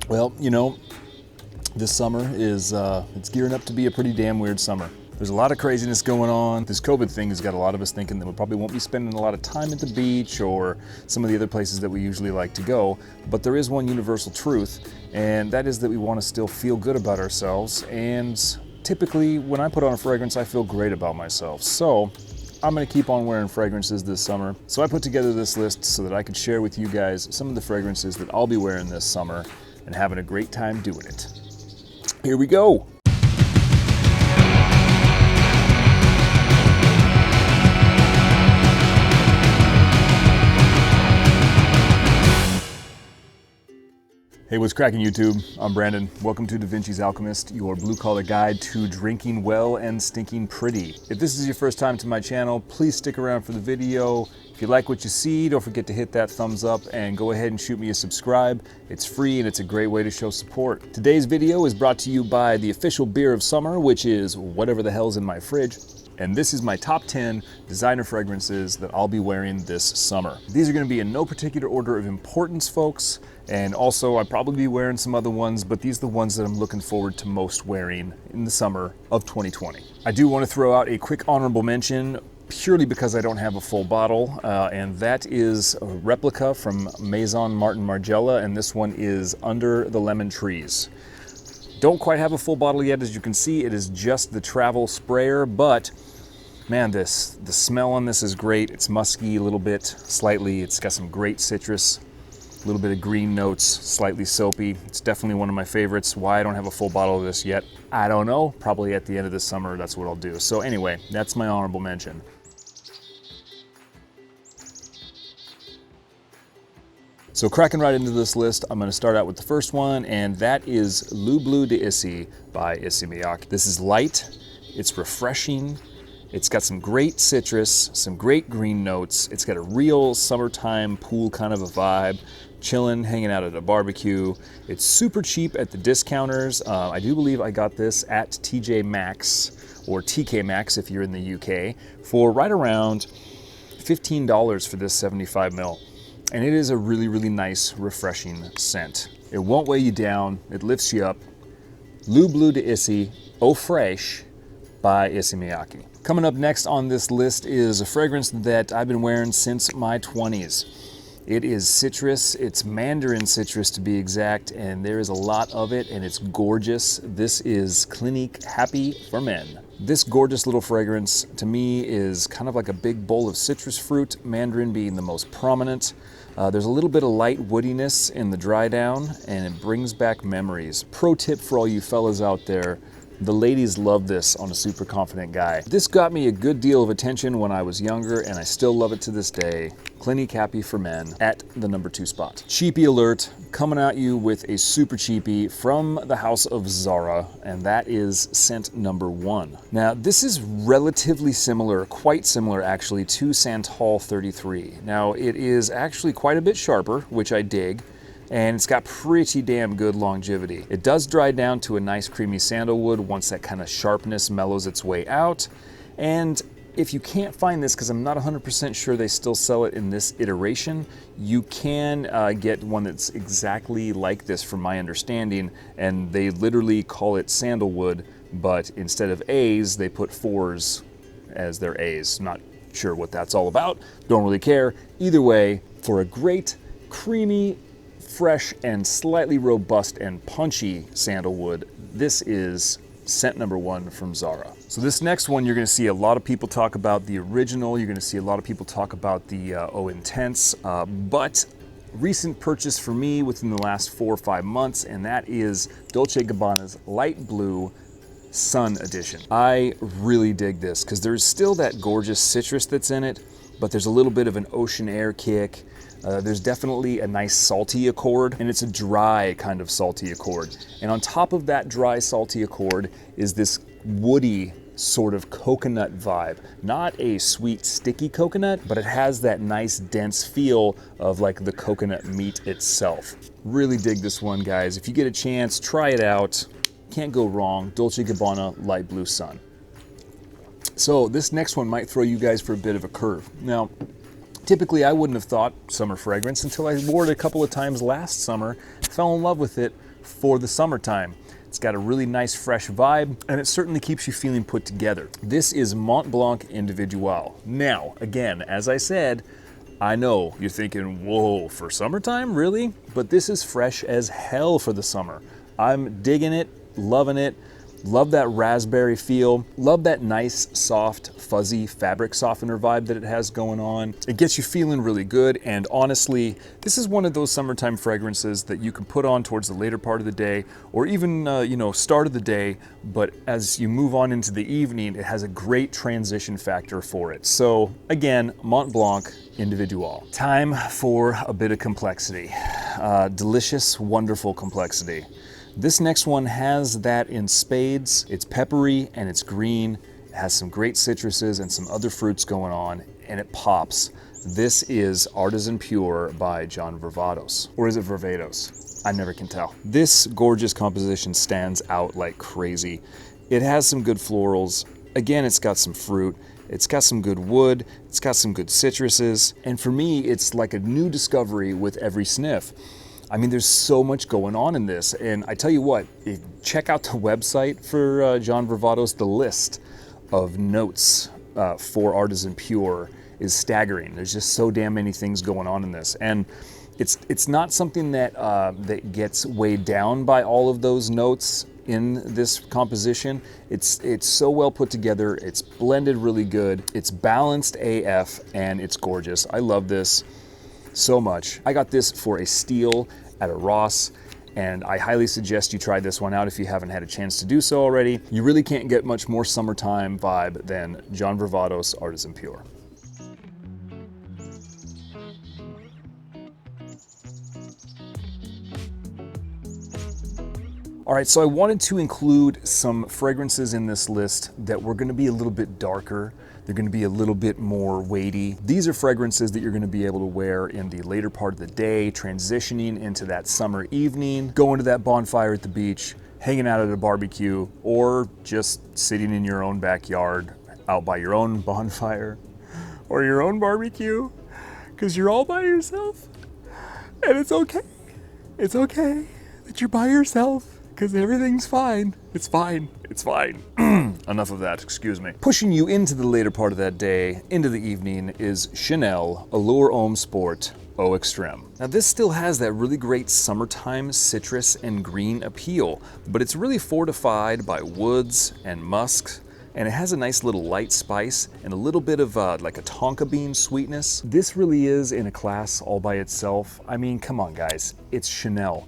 Well, you know, this summer is it's gearing up to be a pretty damn weird summer. There's a lot of craziness going on. This COVID thing has got a lot of us thinking that we probably won't be spending a lot of time at the beach or some of the other places that we usually like to go. But there is one universal truth, and that is that we want to still feel good about ourselves. And typically, when I put on a fragrance, I feel great about myself. So I'm gonna keep on wearing fragrances this summer. So I put together this list so that I could share with you guys some of the fragrances that I'll be wearing this summer and having a great time doing it. Here we go. Hey, what's cracking YouTube? I'm Brandon. Welcome to DaVinci's Alchemist, your blue-collar guide to drinking well and stinking pretty. If this is your first time to my channel, please stick around for the video. If you like what you see, don't forget to hit that thumbs up and go ahead and shoot me a subscribe. It's free and it's a great way to show support. Today's video is brought to you by the official beer of summer, which is whatever the hell's in my fridge. And this is my top 10 designer fragrances that I'll be wearing this summer. These are gonna be in no particular order of importance, folks. And also, I'll probably be wearing some other ones, but these are the ones that I'm looking forward to most wearing in the summer of 2020. I do want to throw out a quick honorable mention, purely because I don't have a full bottle, and that is a replica from Maison Martin Margiela, and this one is Under the Lemon Trees. Don't quite have a full bottle yet, as you can see. It is just the travel sprayer, but man, the smell on this is great. It's musky a little bit, slightly. It's got some great citrus, a little bit of green notes, slightly soapy. It's definitely one of my favorites. Why I don't have a full bottle of this yet, I don't know. Probably at the end of the summer, that's what I'll do. So anyway, that's my honorable mention. So cracking right into this list, I'm gonna start out with the first one, and that is Le Bleu d'Issy by Issey Miyake. This is light, it's refreshing, it's got some great citrus, some great green notes. It's got a real summertime pool kind of a vibe, chilling, hanging out at a barbecue. It's super cheap at the discounters. I do believe I got this at TJ Maxx or TK Maxx if you're in the UK for right around $15 for this 75 ml. And it is a really, really nice, refreshing scent. It won't weigh you down, it lifts you up. Le Bleu d'Issy Eau Fraîche by Issey Miyake. Coming up next on this list is a fragrance that I've been wearing since my 20s. It is citrus, it's mandarin citrus to be exact, and there is a lot of it, and it's gorgeous. This is Clinique Happy for Men. This gorgeous little fragrance, to me, is kind of like a big bowl of citrus fruit, mandarin being the most prominent. There's a little bit of light woodiness in the dry down, and it brings back memories. Pro tip for all you fellas out there, the ladies love this on a super confident guy. This got me a good deal of attention when I was younger, and I still love it to this day. Clinique Happy for Men at the number 2 spot. Cheapie alert, coming at you with a super cheapie from the house of Zara, and that is scent number 1. Now, this is relatively similar, quite similar actually, to Santal 33. Now, it is actually quite a bit sharper, which I dig, and it's got pretty damn good longevity. It does dry down to a nice creamy sandalwood once that kind of sharpness mellows its way out. And if you can't find this, because I'm not 100% sure they still sell it in this iteration, you can get one that's exactly like this from my understanding, and they literally call it sandalwood, but instead of A's, they put 4s as their A's. Not sure what that's all about, don't really care. Either way, for a great, creamy, fresh and slightly robust and punchy sandalwood, this is scent number 1 from Zara. So this next one, you're gonna see a lot of people talk about the original, you're gonna see a lot of people talk about the Eau Intense, but recent purchase for me within the last 4 or 5 months, and that is Dolce Gabbana's Light Blue Sun Edition. I really dig this because there's still that gorgeous citrus that's in it, but there's a little bit of an ocean air kick. There's definitely a nice salty accord, and it's a dry kind of salty accord. And on top of that dry salty accord is this woody sort of coconut vibe. Not a sweet sticky coconut, but it has that nice dense feel of like the coconut meat itself. Really dig this one, guys. If you get a chance, try it out. Can't go wrong. Dolce Gabbana Light Blue Sun. So this next one might throw you guys for a bit of a curve. Now, typically I wouldn't have thought summer fragrance until I wore it a couple of times last summer, fell in love with it, for the summertime. It's got a really nice fresh vibe, and it certainly keeps you feeling put together. This is Montblanc Individual. Now, again, as I said, I know you're thinking, whoa, for summertime, really? But this is fresh as hell for the summer. I'm digging it, loving it. Love that raspberry feel. Love that nice, soft, fuzzy fabric softener vibe that it has going on. It gets you feeling really good, and honestly, this is one of those summertime fragrances that you can put on towards the later part of the day, or even, start of the day, but as you move on into the evening, it has a great transition factor for it. So again, Montblanc Individual. Time for a bit of complexity. Delicious, wonderful complexity. This next one has that in spades. It's peppery and it's green. It has some great citruses and some other fruits going on, and it pops. This is Artisan Pure by John Varvatos. Or is it Varvatos? I never can tell. This gorgeous composition stands out like crazy. It has some good florals. Again, it's got some fruit. It's got some good wood. It's got some good citruses. And for me, it's like a new discovery with every sniff. I mean, there's so much going on in this, and I tell you what, check out the website for John Varvatos. The list of notes for Artisan Pure is staggering. There's just so damn many things going on in this, and it's not something that that gets weighed down by all of those notes in this composition. It's so well put together. It's blended really good. It's balanced AF, and it's gorgeous. I love this so much. I got this for a steal at a Ross, and I highly suggest you try this one out if you haven't had a chance to do so already. You really can't get much more summertime vibe than John Varvatos Artisan Pure. All right, so I wanted to include some fragrances in this list that were gonna be a little bit darker. They're gonna be a little bit more weighty. These are fragrances that you're gonna be able to wear in the later part of the day, transitioning into that summer evening, going to that bonfire at the beach, hanging out at a barbecue, or just sitting in your own backyard, out by your own bonfire, or your own barbecue, because you're all by yourself. And it's okay. It's okay that you're by yourself. Because everything's fine. It's fine. It's fine. Enough of that, excuse me. Pushing you into the later part of that day, into the evening, is Chanel Allure Homme Sport Eau Extreme. Now this still has that really great summertime citrus and green appeal, but it's really fortified by woods and musks, and it has a nice little light spice and a little bit of like a tonka bean sweetness. This really is in a class all by itself. I mean, come on guys, it's Chanel.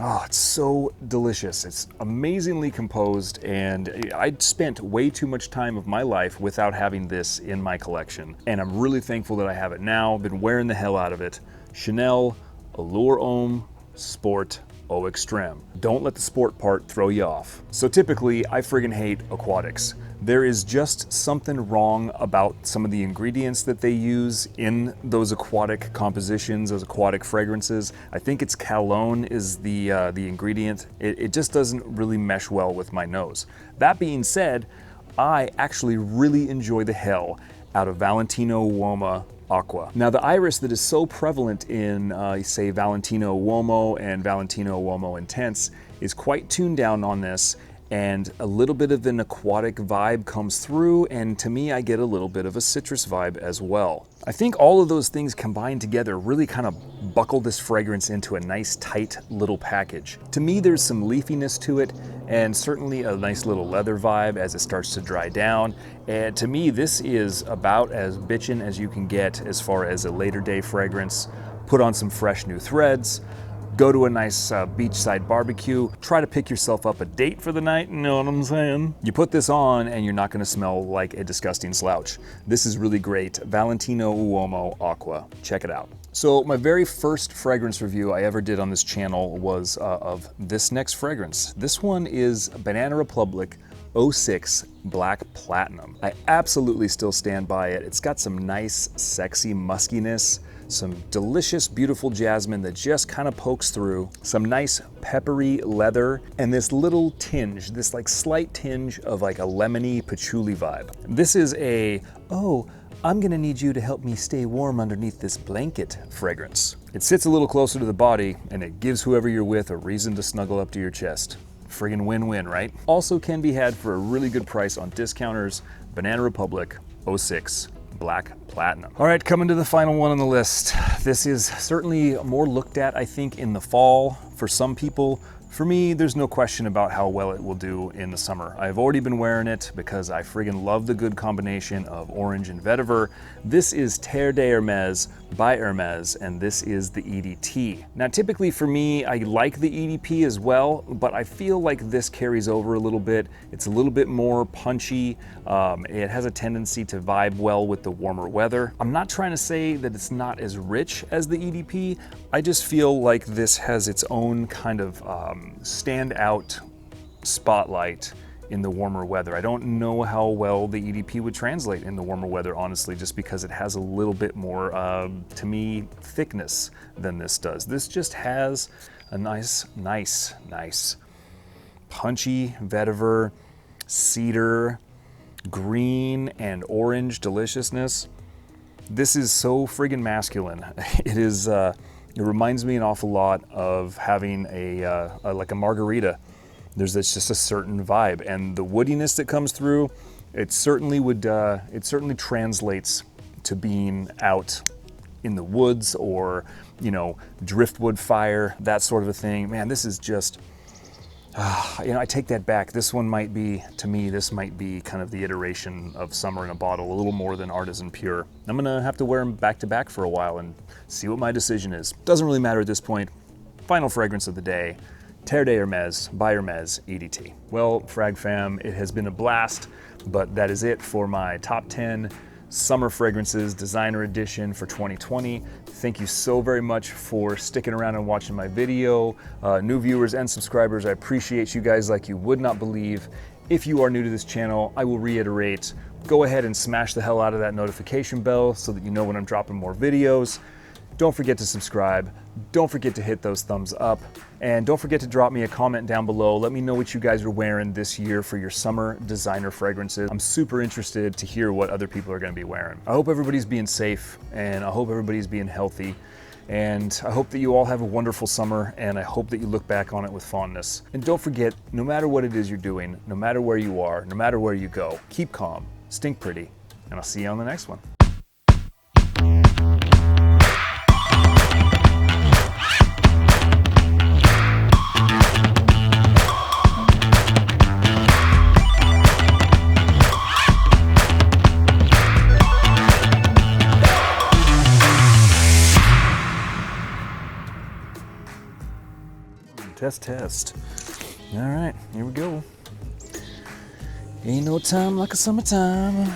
Oh, it's so delicious. It's amazingly composed, and I'd spent way too much time of my life without having this in my collection. And I'm really thankful that I have it now. I've been wearing the hell out of it. Chanel Allure Homme Sport Eau Extreme. Don't let the sport part throw you off. So typically, I friggin' hate aquatics. There is just something wrong about some of the ingredients that they use in those aquatic compositions, those aquatic fragrances. I think it's calone is the ingredient. It just doesn't really mesh well with my nose. That being said, I actually really enjoy the hell out of Valentino Uomo Aqua. Now the iris that is so prevalent in, say, Valentino Uomo and Valentino Uomo Intense is quite tuned down on this, and a little bit of an aquatic vibe comes through, and to me, I get a little bit of a citrus vibe as well. I think all of those things combined together really kind of buckle this fragrance into a nice, tight little package. To me, there's some leafiness to it, and certainly a nice little leather vibe as it starts to dry down. And to me, this is about as bitchin' as you can get as far as a later day fragrance. Put on some fresh new threads, go to a nice beachside barbecue, try to pick yourself up a date for the night, you know what I'm saying? You put this on and you're not gonna smell like a disgusting slouch. This is really great. Valentino Uomo Aqua, check it out. So my very first fragrance review I ever did on this channel was of this next fragrance. This one is Banana Republic 06 Black Platinum. I absolutely still stand by it. It's got some nice, sexy muskiness, some delicious, beautiful jasmine that just kind of pokes through, some nice peppery leather, and this little tinge, this like slight tinge of like a lemony patchouli vibe. This is a, oh, I'm gonna need you to help me stay warm underneath this blanket fragrance. It sits a little closer to the body, and it gives whoever you're with a reason to snuggle up to your chest. Friggin' win-win, right? Also can be had for a really good price on discounters, Banana Republic 06 Black Platinum. All right, coming to the final one on the list. This is certainly more looked at, I think, in the fall for some people. For me, there's no question about how well it will do in the summer. I've already been wearing it because I friggin' love the good combination of orange and vetiver. This is Terre de Hermes by Hermes, and this is the EDT. Now, typically for me, I like the EDP as well, but I feel like this carries over a little bit. It's a little bit more punchy. It has a tendency to vibe well with the warmer weather. I'm not trying to say that it's not as rich as the EDP. I just feel like this has its own kind of standout spotlight in the warmer weather. I don't know how well the EDP would translate in the warmer weather, honestly, just because it has a little bit more, to me, thickness than this does. This just has a nice punchy vetiver, cedar, green, and orange deliciousness. This is so friggin' masculine. It is, it reminds me an awful lot of having like a margarita. There's just a certain vibe, and the woodiness that comes through, it certainly translates to being out in the woods or, you know, driftwood fire, that sort of a thing. Man, this is just, you know, I take that back. This one might be, to me, this might be kind of the iteration of Summer in a Bottle, a little more than Artisan Pure. I'm gonna have to wear them back to back for a while and see what my decision is. Doesn't really matter at this point. Final fragrance of the day, Terre de Hermes by Hermes EDT. Well, Frag Fam, it has been a blast, but that is it for my top 10 summer fragrances designer edition for 2020. Thank you so very much for sticking around and watching my video. New viewers and subscribers, I appreciate you guys like you would not believe. If you are new to this channel, I will reiterate, go ahead and smash the hell out of that notification bell so that you know when I'm dropping more videos. Don't forget to subscribe. Don't forget to hit those thumbs up. And don't forget to drop me a comment down below. Let me know what you guys are wearing this year for your summer designer fragrances. I'm super interested to hear what other people are gonna be wearing. I hope everybody's being safe, and I hope everybody's being healthy. And I hope that you all have a wonderful summer, and I hope that you look back on it with fondness. And don't forget, no matter what it is you're doing, no matter where you are, no matter where you go, keep calm, stink pretty, and I'll see you on the next one. Test. All right, here we go. Ain't no time like a summertime.